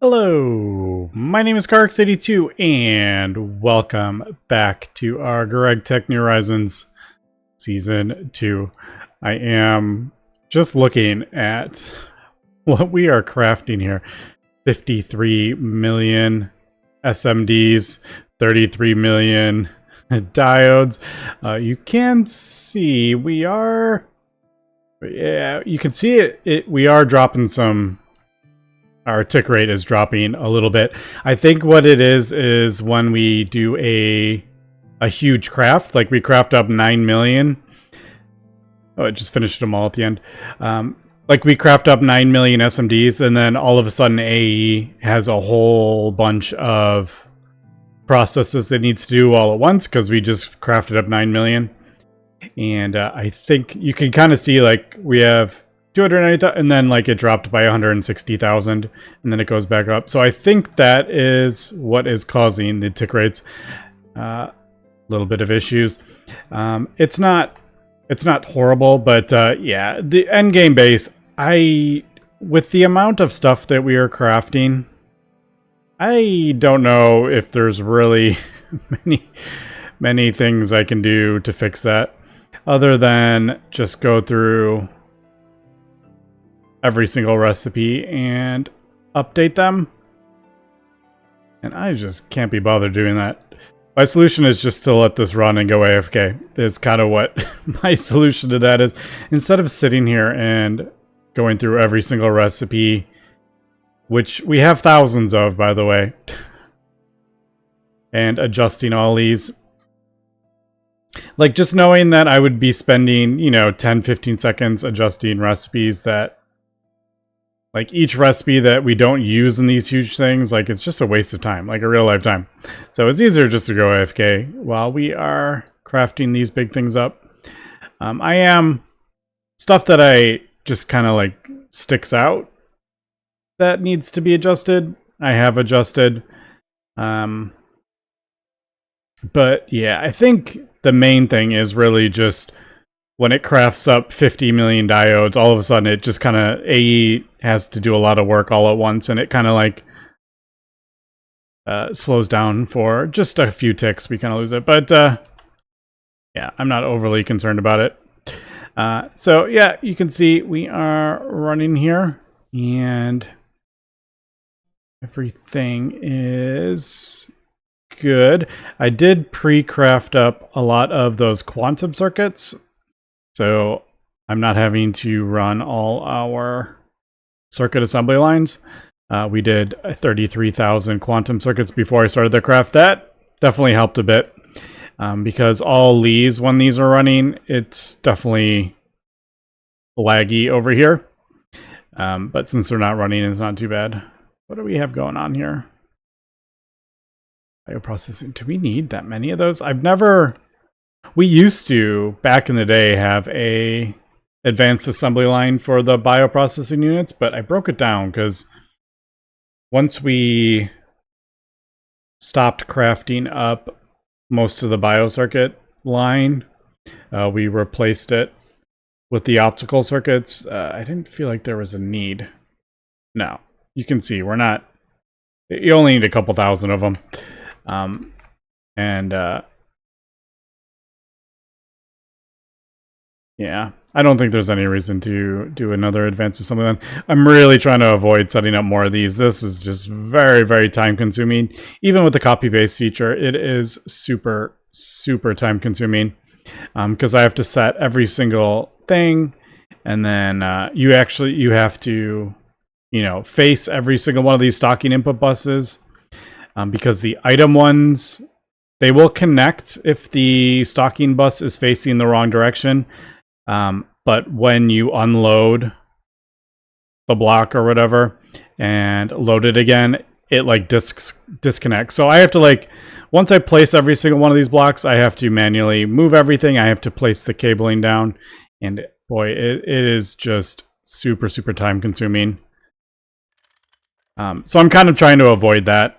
Hello, my name is Carx82 and welcome back to our GregTech New Horizons Season 2. I am just looking at what we are crafting here. 53 million SMDs, 33 million diodes. You can see we are... Yeah, you can see it. We are dropping some... Our tick rate is dropping a little bit. I think what it is when we do a huge craft, like we craft up 9 million. Oh, it just finished them all at the end. Like we craft up 9 million SMDs, and then all of a sudden AE has a whole bunch of processes it needs to do all at once because we just crafted up 9 million. And I think you can kind of see like we have 290,000, and then like it dropped by 160,000, and then it goes back up. So I think that is what is causing the tick rates. A little bit of issues. It's not horrible, but yeah, the end game base. With the amount of stuff that we are crafting, I don't know if there's really many things I can do to fix that, other than just go through every single recipe and update them. And I just can't be bothered doing that. My solution is just to let this run and go AFK. It's kind of what my solution to that is. Instead of sitting here and going through every single recipe, which we have thousands of, by the way, and adjusting all these. Like, just knowing that I would be spending, 10-15 seconds adjusting recipes that, like, each recipe that we don't use in these huge things, like, it's just a waste of time, like a real life time. So it's easier just to go AFK while we are crafting these big things up. Stuff that I just kind of like sticks out that needs to be adjusted, I have adjusted. But yeah, I think the main thing is really just when it crafts up 50 million diodes, all of a sudden it just kind of, AE has to do a lot of work all at once, and it kind of like slows down for just a few ticks. We kind of lose it, but yeah, I'm not overly concerned about it. So yeah, you can see we are running here, and everything is good. I did pre-craft up a lot of those quantum circuits, so I'm not having to run all our circuit assembly lines. We did 33,000 quantum circuits before I started the craft. That definitely helped a bit, because all these, when these are running, it's definitely laggy over here. But since they're not running, it's not too bad. What do we have going on here? Bioprocessing. Do we need that many of those? We used to, back in the day, have a advanced assembly line for the bioprocessing units, but I broke it down because once we stopped crafting up most of the biocircuit line, we replaced it with the optical circuits. I didn't feel like there was a need. No, you can see we're not. You only need a couple thousand of them, yeah, I don't think there's any reason to do another advanced assembly line. I'm really trying to avoid setting up more of these. This is just very, very time consuming. Even with the copy paste feature, it is super, super time consuming, because I have to set every single thing, and then you have to, face every single one of these stocking input buses, because the item ones, they will connect if the stocking bus is facing the wrong direction. But when you unload the block or whatever and load it again, it like disconnects. So I have to, like, once I place every single one of these blocks, I have to manually move everything. I have to place the cabling down, and boy, it is just super, super time consuming. So I'm kind of trying to avoid that.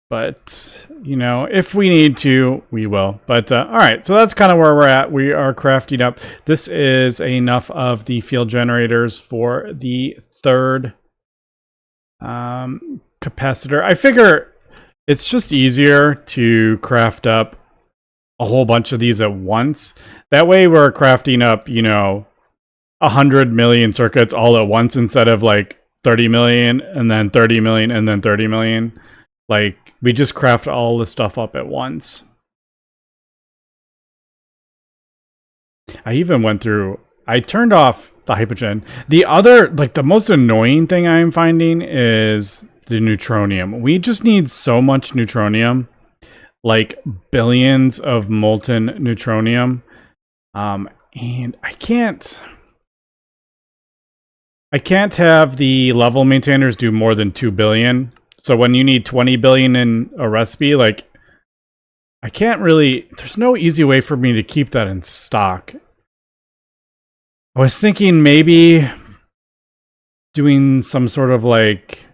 But, if we need to, we will. But, all right, so that's kind of where we're at. We are crafting up. This is enough of the field generators for the third Capacitor. I figure it's just easier to craft up a whole bunch of these at once. That way we're crafting up, 100 million circuits all at once instead of like 30 million and then 30 million and then 30 million. Like, we just craft all the stuff up at once. I even went through, I turned off the hypogen. The other, like the most annoying thing I'm finding is the neutronium. We just need so much neutronium, like billions of molten neutronium. And I can't have the level maintainers do more than 2 billion. So when you need 20 billion in a recipe, like, I can't really, there's no easy way for me to keep that in stock. I was thinking maybe doing some sort of like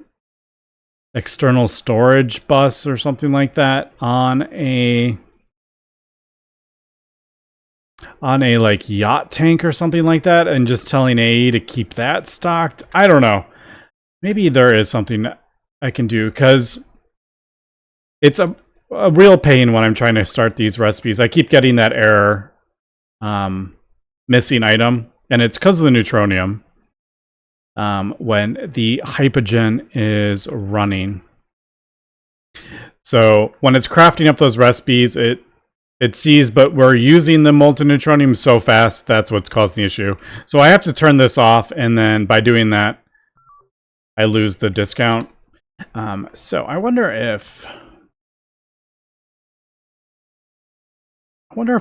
external storage bus or something like that on a like yacht tank or something like that, and just telling AE to keep that stocked. I don't know. Maybe there is something I can do, because it's a real pain when I'm trying to start these recipes. I keep getting that error, missing item, and it's because of the neutronium. When the hypogen is running. So when it's crafting up those recipes, it sees, but we're using the molten neutronium so fast, that's what's causing the issue. So I have to turn this off, and then by doing that, I lose the discount. So I wonder if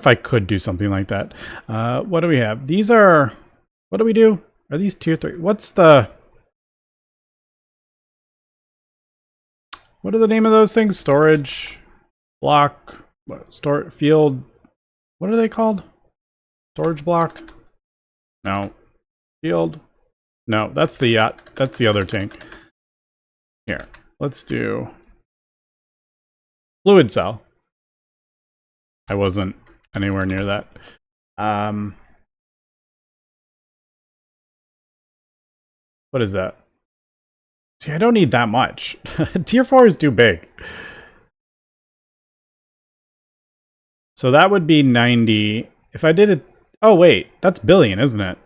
I could do something like that. What do we have? These are, what do we do? Are these tier 3? What are the name of those things? Storage block, store field. What are they called? Storage block? No. Field? No, that's the other tank. Here, let's do fluid cell. I wasn't anywhere near that. What is that? See, I don't need that much. Tier 4 is too big. So that would be 90. If I did it... Oh, wait. That's billion, isn't it?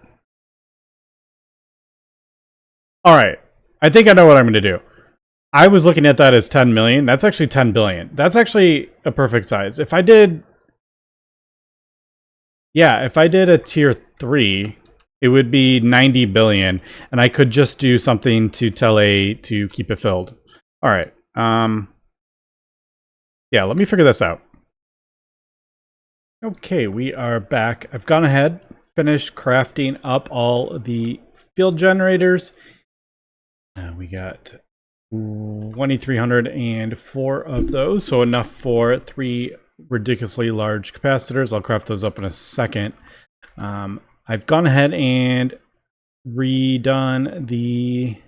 Alright. I think I know what I'm going to do. I was looking at that as 10 million. That's actually 10 billion. That's actually a perfect size. If I did... Yeah, if I did a tier 3... it would be 90 billion, and I could just do something to tell A to keep it filled. All right. Yeah, let me figure this out. Okay, we are back. I've gone ahead, finished crafting up all the field generators. We got 2,304 of those, so enough for 3 ridiculously large capacitors. I'll craft those up in a second. I've gone ahead and redone the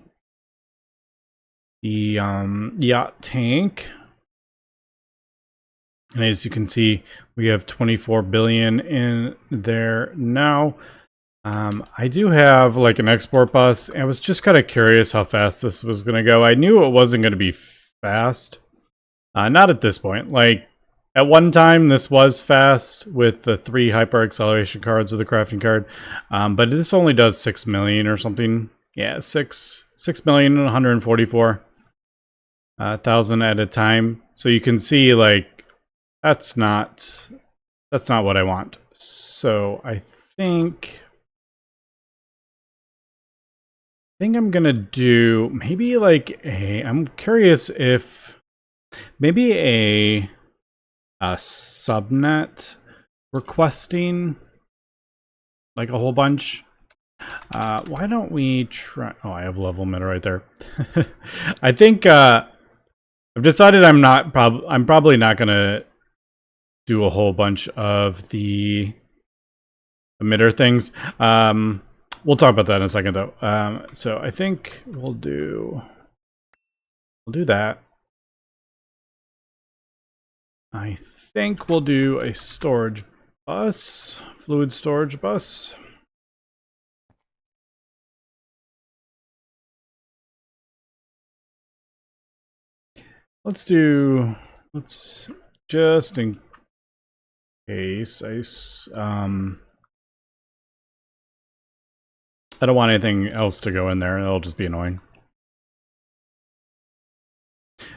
yacht tank. And as you can see, we have 24 billion in there now. I do have like an export bus. I was just kind of curious how fast this was going to go. I knew it wasn't going to be fast. Not at this point. Like, at one time, this was fast with the 3 hyper acceleration cards with the crafting card, but this only does 6 million or something. Yeah, 6,144,000 at a time. So you can see, like, that's not what I want. So I think I'm gonna do maybe like I'm curious if maybe a subnet requesting like a whole bunch. Why don't we try? Oh, I have level emitter right there. I think I've decided I'm probably not gonna do a whole bunch of the emitter things. We'll talk about that in a second though. So I think we'll do that. I think we'll do a storage bus, fluid storage bus. let's just in case I don't want anything else to go in there. It'll just be annoying.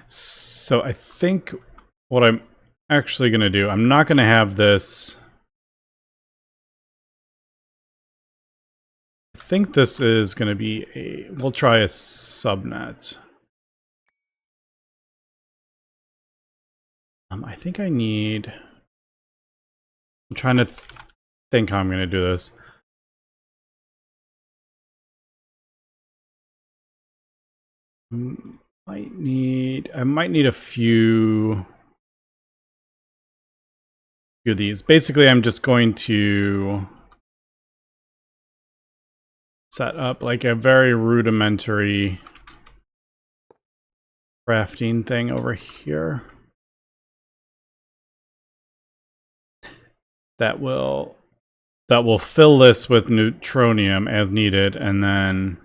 So I think what I'm actually going to do, I'm not going to have this. I think this is going to be we'll try a subnet. I think I need, I'm trying to think how I'm going to do this. I might need a few of these. Basically, I'm just going to set up like a very rudimentary crafting thing over here that will fill this with Neutronium as needed, and then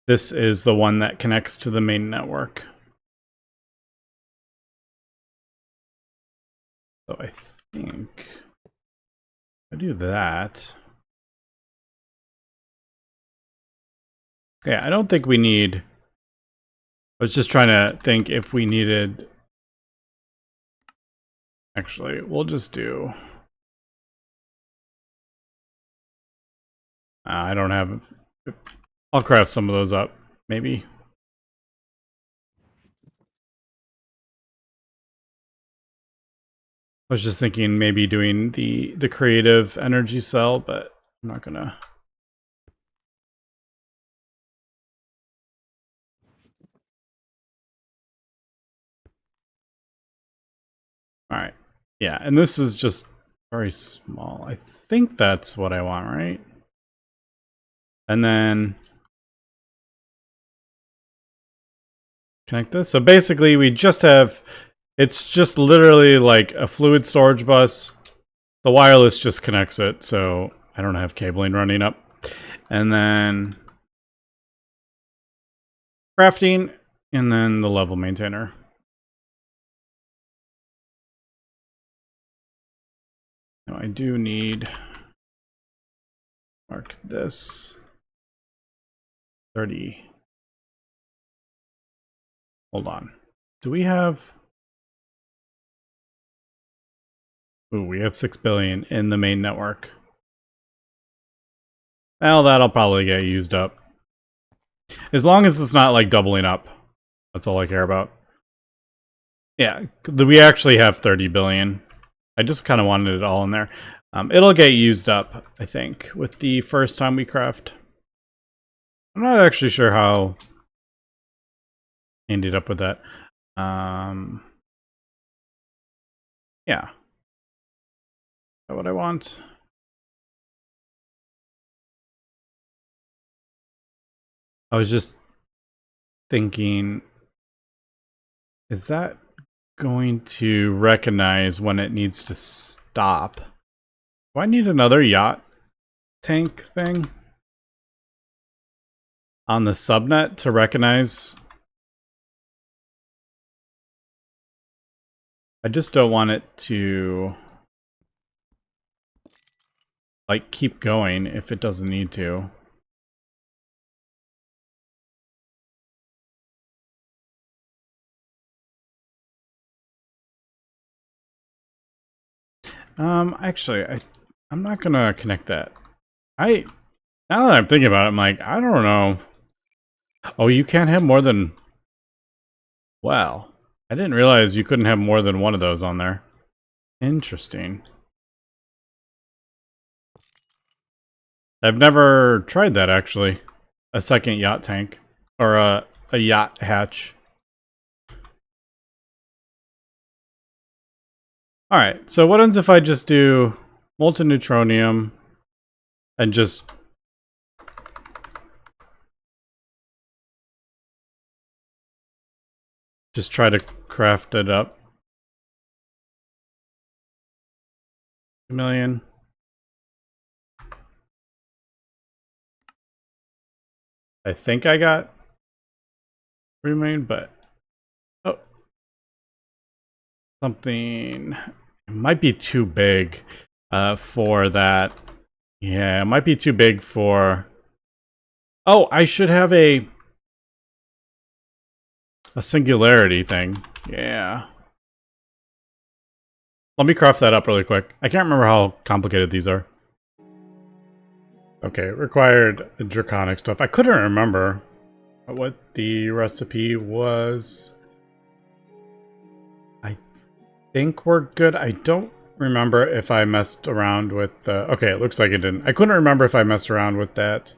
this is the one that connects to the main network. So I think I do that. Yeah, I don't think we need. I was just trying to think if we needed. Actually, we'll just do. I don't have. I'll craft some of those up, maybe. I was just thinking maybe doing the creative energy cell, but I'm not gonna. All right. Yeah, and this is just very small. I think that's what I want, right? And then connect this. So basically we just have, it's just literally like a fluid storage bus. The wireless just connects it, so I don't have cabling running up. And then crafting, and then the level maintainer. Now I do need, mark this 30. Hold on. Do we have? Ooh, we have 6 billion in the main network. Well, that'll probably get used up. As long as it's not like doubling up. That's all I care about. Yeah, we actually have 30 billion. I just kind of wanted it all in there. It'll get used up, I think, with the first time we craft. I'm not actually sure how I ended up with that. Yeah. Is that what I want? I was just thinking, is that going to recognize when it needs to stop? Do I need another yacht tank thing on the subnet to recognize? I just don't want it to like keep going if it doesn't need to. Actually, I'm not gonna connect that. Now that I'm thinking about it, I'm like, I don't know. Oh, you can't have more than. Wow, I didn't realize you couldn't have more than one of those on there. Interesting. I've never tried that actually. A second yacht tank or a yacht hatch. All right. So what happens if I just do molten neutronium and just try to craft it up? 2 million. I think I got remain, but oh, something it might be too big for that. Yeah, it might be too big for. Oh, I should have a singularity thing. Yeah. Let me craft that up really quick. I can't remember how complicated these are. Okay, required draconic stuff. I couldn't remember what the recipe was. I think we're good. I don't remember if I messed around with the... Okay, it looks like it didn't. I couldn't remember if I messed around with that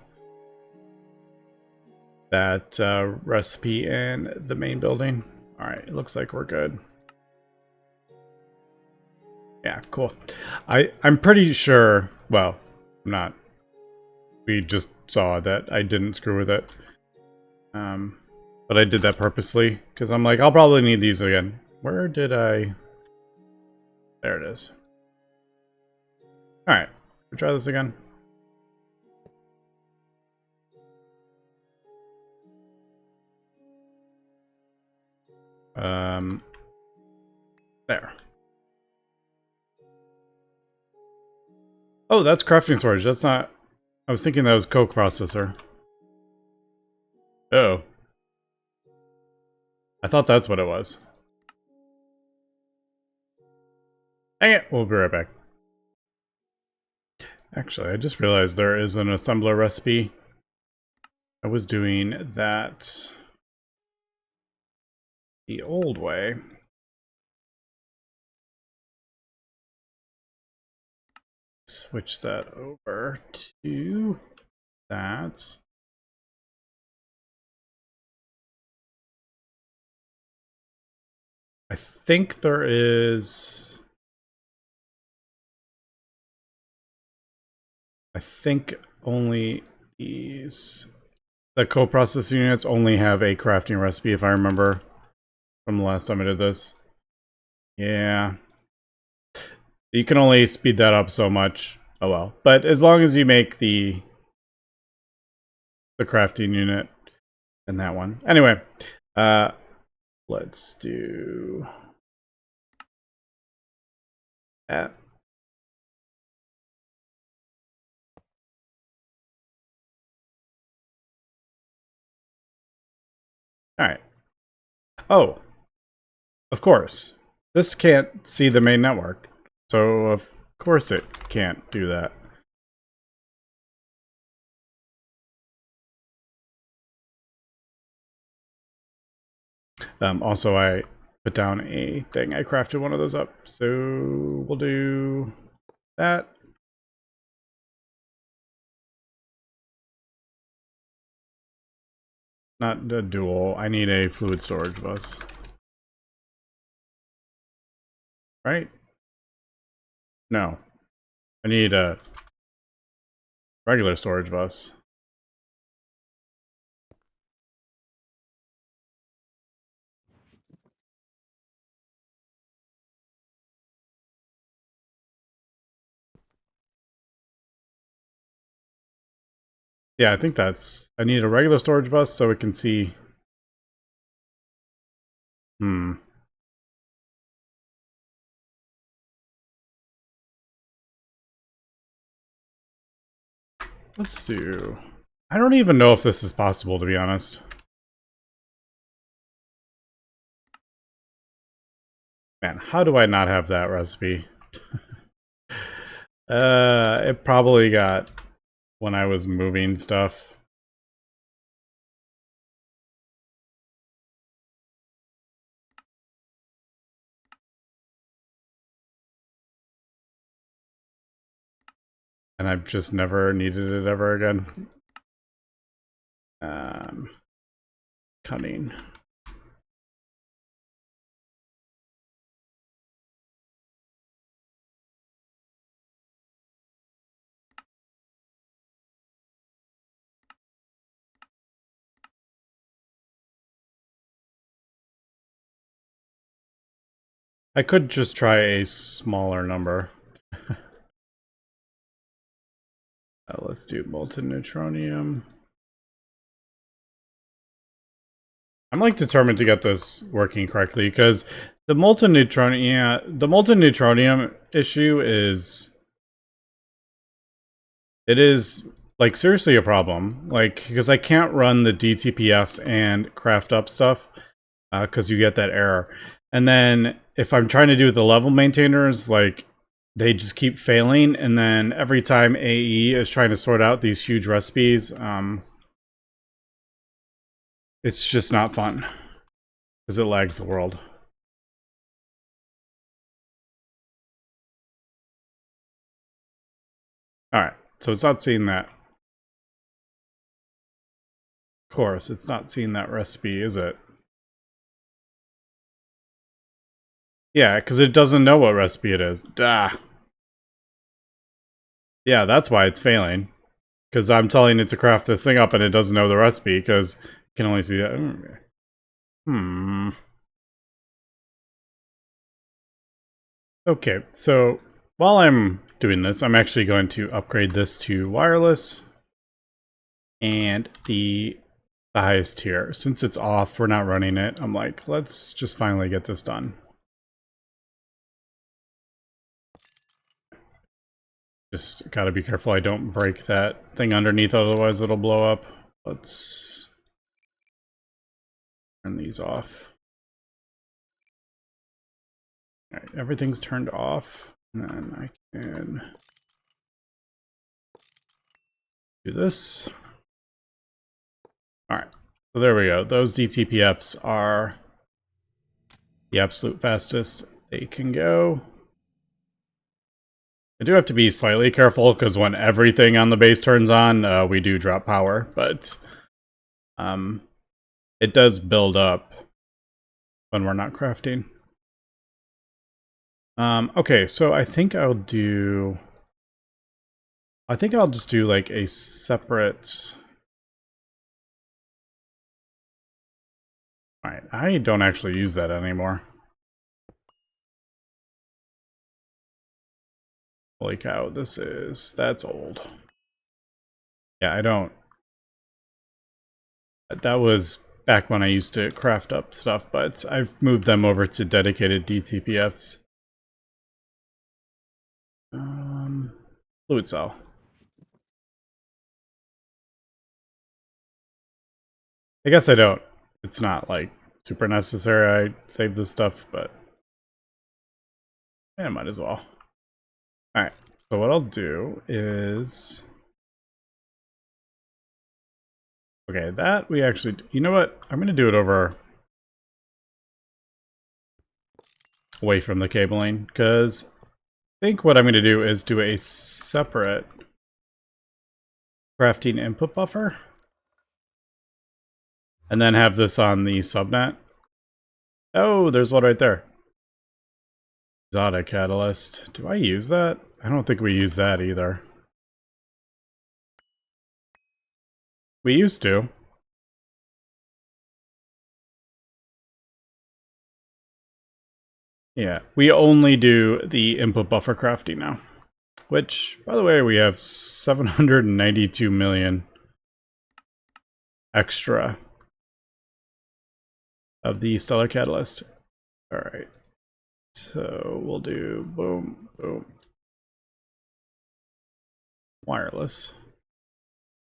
recipe in the main building. All right, it looks like we're good. Yeah, cool. I'm pretty sure... Well, I'm not. We just saw that I didn't screw with it. But I did that purposely, because I'm like, I'll probably need these again. Where did I... There it is. Alright, we'll try this again. There. Oh, that's crafting storage. That's not... I was thinking that was Coke processor. Oh. I thought that's what it was. Dang it! We'll be right back. Actually, I just realized there is an assembler recipe. I was doing that the old way. Switch that over to that. I think there is... I think only these... The co-processing units only have a crafting recipe, if I remember from the last time I did this. Yeah. You can only speed that up so much. Oh well. But as long as you make the crafting unit in that one. Anyway, let's do that. Alright. Oh, of course. This can't see the main network. So of course it can't do that. Also, I put down a thing. I crafted one of those up. So we'll do that. Not the dual. I need a fluid storage bus. Right? No. I need a regular storage bus. Yeah, I think that's... I need a regular storage bus so we can see... Let's do... I don't even know if this is possible, to be honest. Man, how do I not have that recipe? It probably got when I was moving stuff. And I've just never needed it ever again. Cunning. I could just try a smaller number. Let's do molten neutronium. I'm like determined to get this working correctly because the molten neutronium, yeah, the molten neutronium issue is, it is like seriously a problem. Like, because I can't run the DTPFs and craft up stuff because you get that error. And then if I'm trying to do the level maintainers, like they just keep failing. And then every time AE is trying to sort out these huge recipes, it's just not fun because it lags the world. All right, so it's not seeing that. Of course, it's not seeing that recipe, is it? Yeah, because it doesn't know what recipe it is. Duh. Yeah, that's why it's failing. Because I'm telling it to craft this thing up and it doesn't know the recipe because it can only see that. Okay, so while I'm doing this, I'm actually going to upgrade this to wireless. And the highest tier. Since it's off, we're not running it. I'm like, let's just finally get this done. Just gotta be careful I don't break that thing underneath, otherwise it'll blow up. Let's turn these off. Alright, everything's turned off. And then I can do this. Alright, so there we go. Those DTPFs are the absolute fastest they can go. I do have to be slightly careful because when everything on the base turns on, we do drop power, but it does build up when we're not crafting. Okay, so I think I'll just do like a separate. Alright, I don't actually use that anymore. Holy cow, that's old. Yeah, I don't. That was back when I used to craft up stuff, but I've moved them over to dedicated DTPFs. Fluid cell. I guess I don't. It's not like super necessary I save this stuff, but yeah, might as well. Alright, so what I'll do is... Okay, that we actually... You know what? I'm going to do it over... away from the cabling, because I think what I'm going to do is do a separate crafting input buffer. And then have this on the subnet. Oh, there's one right there. Exotic catalyst. Do I use that? I don't think we use that either. We used to. Yeah, we only do the input buffer crafting now. Which, by the way, we have 792 million extra of the stellar catalyst. Alright. So we'll do boom, boom. Wireless.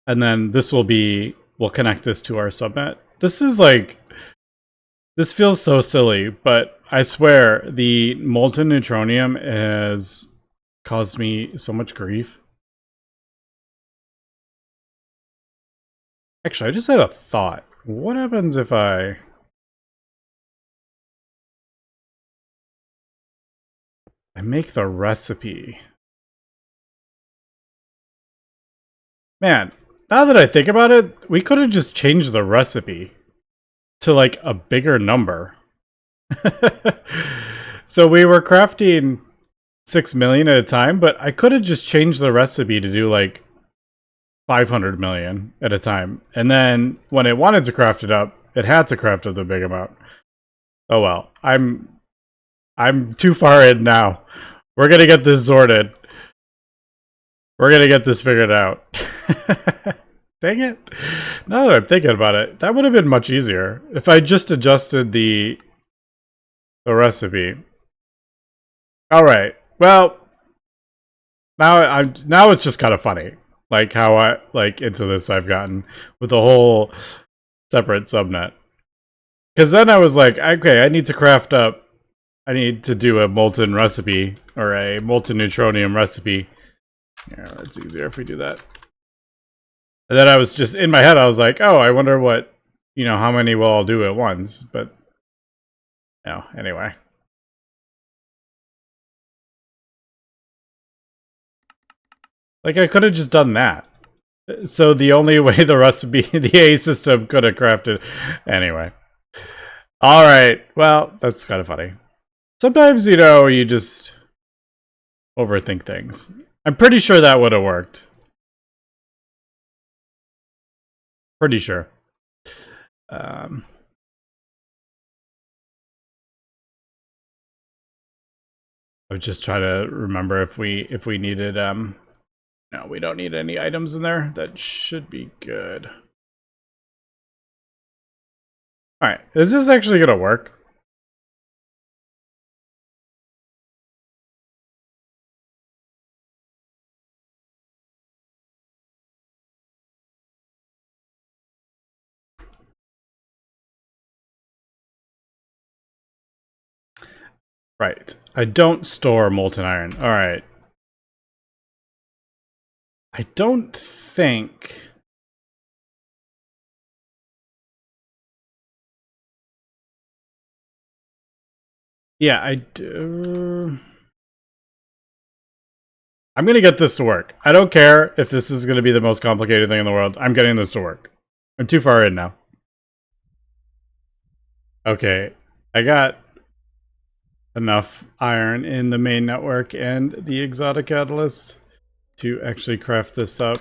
And then this will be, we'll connect this to our subnet. This is like, this feels so silly, but I swear the molten neutronium has caused me so much grief. Actually, I just had a thought. What happens if I make the recipe? Man, now that I think about it, we could have just changed the recipe to like a bigger number. So we were crafting 6 million at a time, but I could have just changed the recipe to do like 500 million at a time. And then when it wanted to craft it up, it had to craft up the big amount. Oh well, I'm too far in now. We're gonna get this sorted. We're gonna get this figured out. Dang it. Now that I'm thinking about it, that would have been much easier if I just adjusted the recipe. All right. Well, now it's just kind of funny, like how I like into this I've gotten with the whole separate subnet. Because then I was like, okay, I need to craft up. I need to do a molten recipe or a molten neutronium recipe. Yeah, that's easier if we do that. And then I was just in my head. I was like, oh, I wonder what, how many will I'll do at once. But no, anyway. Like I could have just done that. So the only way the recipe, the A system could have crafted, anyway. All right. Well, that's kind of funny. Sometimes, you just overthink things. I'm pretty sure that would have worked. Pretty sure. I was just trying to remember if we needed no, we don't need any items in there. That should be good. All right. Is this actually going to work? Right. I don't store molten iron. All right. I don't think... Yeah, I do... I'm going to get this to work. I don't care if this is going to be the most complicated thing in the world. I'm getting this to work. I'm too far in now. Okay. I got enough iron in the main network and the exotic catalyst to actually craft this up.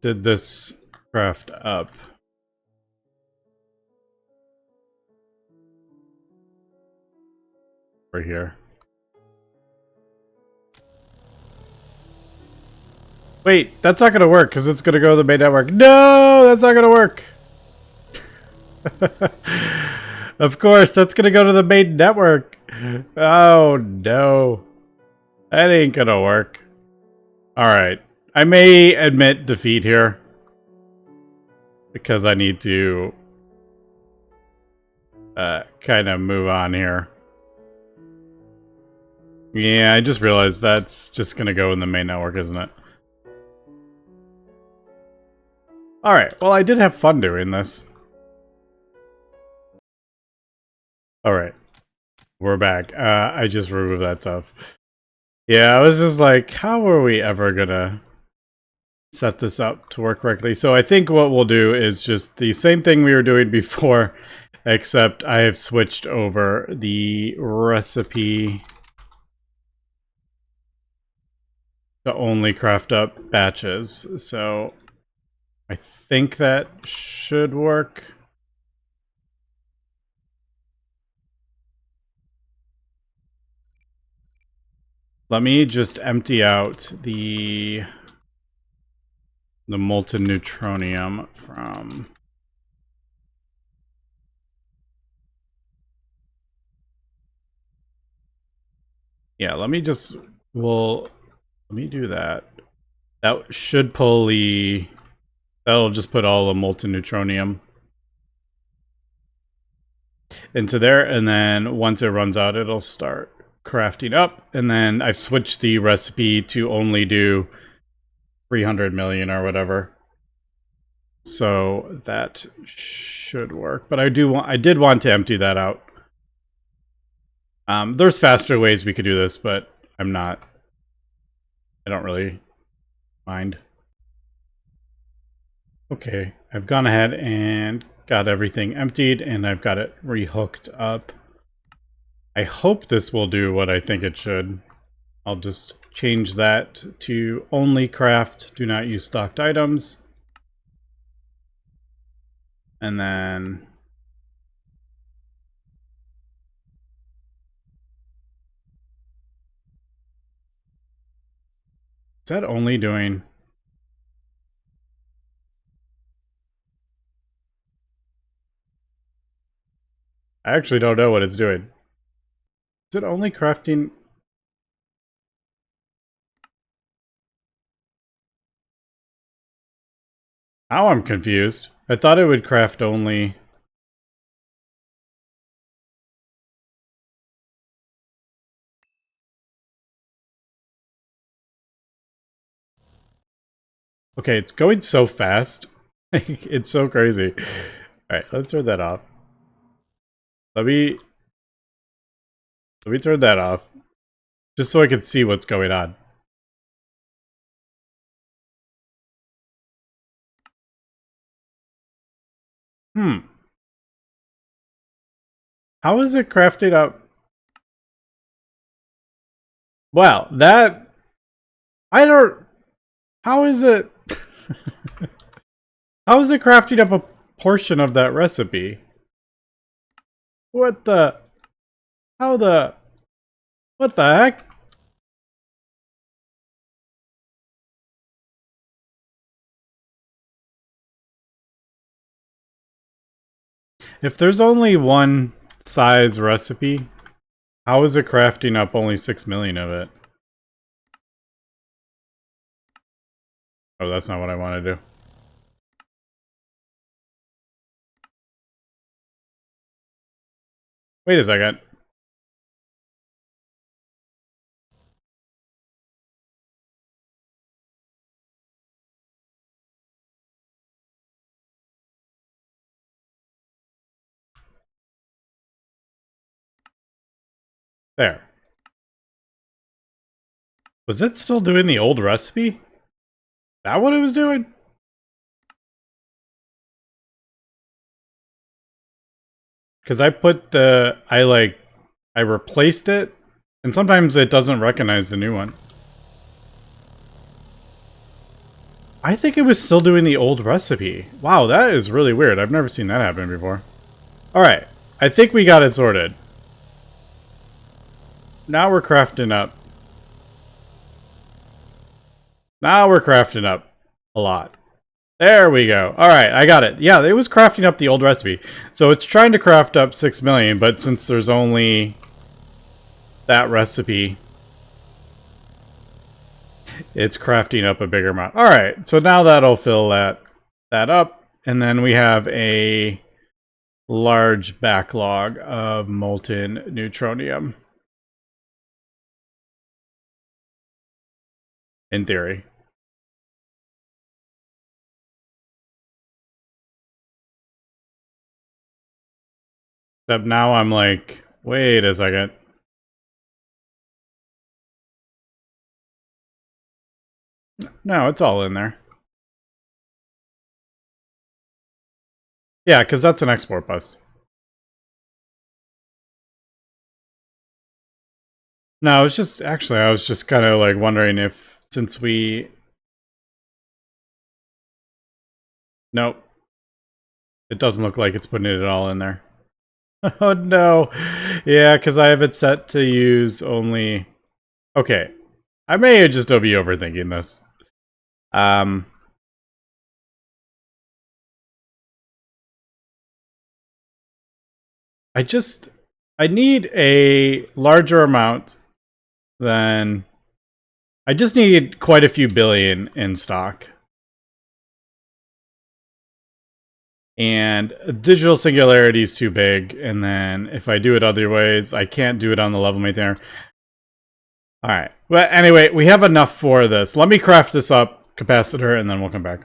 Did this craft up? Over here. Wait, that's not gonna work because it's gonna go to the main network. No, that's not gonna work. Of course, that's gonna go to the main network. Oh no, that ain't gonna work. All right, I may admit defeat here because I need to kind of move on here. Yeah, I just realized that's just gonna go in the main network, isn't it? Alright, well I did have fun doing this. Alright. We're back. I just removed that stuff. Yeah, I was just like, how are we ever gonna set this up to work correctly? So I think what we'll do is just the same thing we were doing before, except I have switched over the recipe to only craft up batches. So I think that should work. Let me just empty out the molten neutronium from... Yeah, let me just... Well, let me do that. That should pull the... That'll just put all the molten neutronium into there, and then once it runs out, it'll start crafting up. And then I've switched the recipe to only do 300 million or whatever. So that should work. But I did want to empty that out. There's faster ways we could do this, but I don't really mind. Okay, I've gone ahead and got everything emptied, and I've got it rehooked up. I hope this will do what I think it should. I'll just change that to only craft, do not use stocked items. And then... Is that only doing... I actually don't know what it's doing. Is it only crafting? Now I'm confused. I thought it would craft only... Okay, it's going so fast. It's so crazy. Alright, let's turn that off. Let me turn that off. Just so I can see what's going on. How is it crafted up? Well, that... I don't... How is it... How is it crafting up a portion of that recipe? What the... How the... What the heck? If there's only one size recipe, how is it crafting up only 6 million of it? Oh, that's not what I want to do. Wait a second. There. Was it still doing the old recipe? Is that what it was doing? Because I put the... I replaced it, and sometimes it doesn't recognize the new one. I think it was still doing the old recipe. Wow, that is really weird. I've never seen that happen before. Alright, I think we got it sorted. Now we're crafting up. Now we're crafting up a lot. There we go. Alright, I got it. Yeah, it was crafting up the old recipe. So it's trying to craft up 6 million, but since there's only that recipe, it's crafting up a bigger amount. Alright, so now that'll fill that up. And then we have a large backlog of molten neutronium. In theory. Except now I'm like, wait a second. No, it's all in there. Yeah, because that's an export bus. No, it's just, actually, I was just kind of like wondering if, since we... Nope. It doesn't look like it's putting it all in there. Oh no. Yeah, because I have it set to use only... Okay. I may just be overthinking this. I need a larger amount than... I just need quite a few billion in stock. And digital singularity is too big, and then if I do it other ways, I can't do it on the level maintainer. Alright, well anyway, we have enough for this. Let me craft this up, capacitor, and then we'll come back.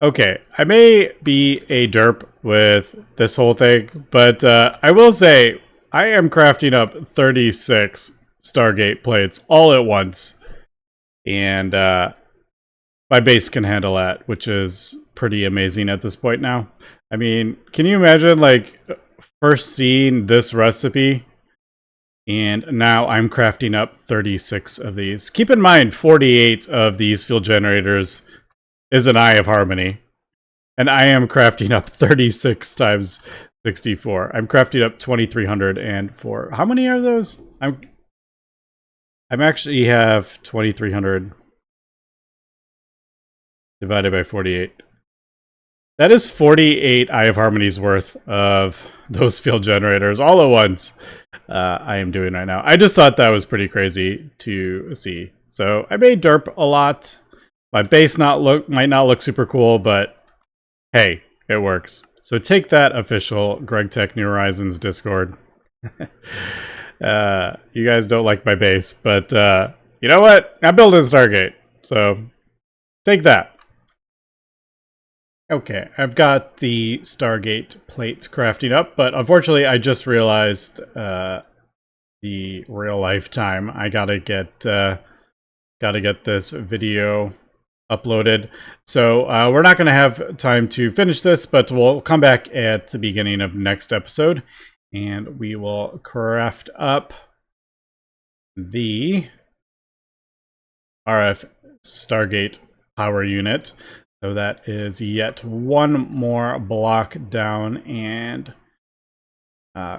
Okay, I may be a derp with this whole thing, but I will say, I am crafting up 36 Stargate plates all at once. And my base can handle that, which is pretty amazing at this point now. I mean, can you imagine, like, first seeing this recipe, and now I'm crafting up 36 of these. Keep in mind, 48 of these fuel generators is an Eye of Harmony. And I am crafting up 36 times 64. I'm crafting up 2,304. How many are those? I'm actually have 2,300 divided by 48. That is 48 Eye of Harmony's worth of those field generators all at once. I am doing right now. I just thought that was pretty crazy to see. So I made derp a lot. My base might not look super cool, but hey, it works. So take that, official GregTech New Horizons Discord. You guys don't like my base, but you know what? I'm building Stargate, so take that. Okay, I've got the Stargate plates crafting up, but unfortunately I just realized the real life time. I gotta get this video uploaded. So we're not going to have time to finish this, but we'll come back at the beginning of next episode, and we will craft up the RF Stargate power unit. So that is yet one more block down and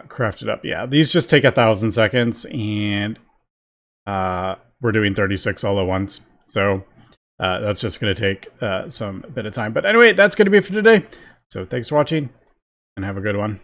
craft it up. Yeah, these just take 1,000 seconds, and we're doing 36 all at once. So that's just going to take some bit of time. But anyway, that's going to be it for today. So thanks for watching, and have a good one.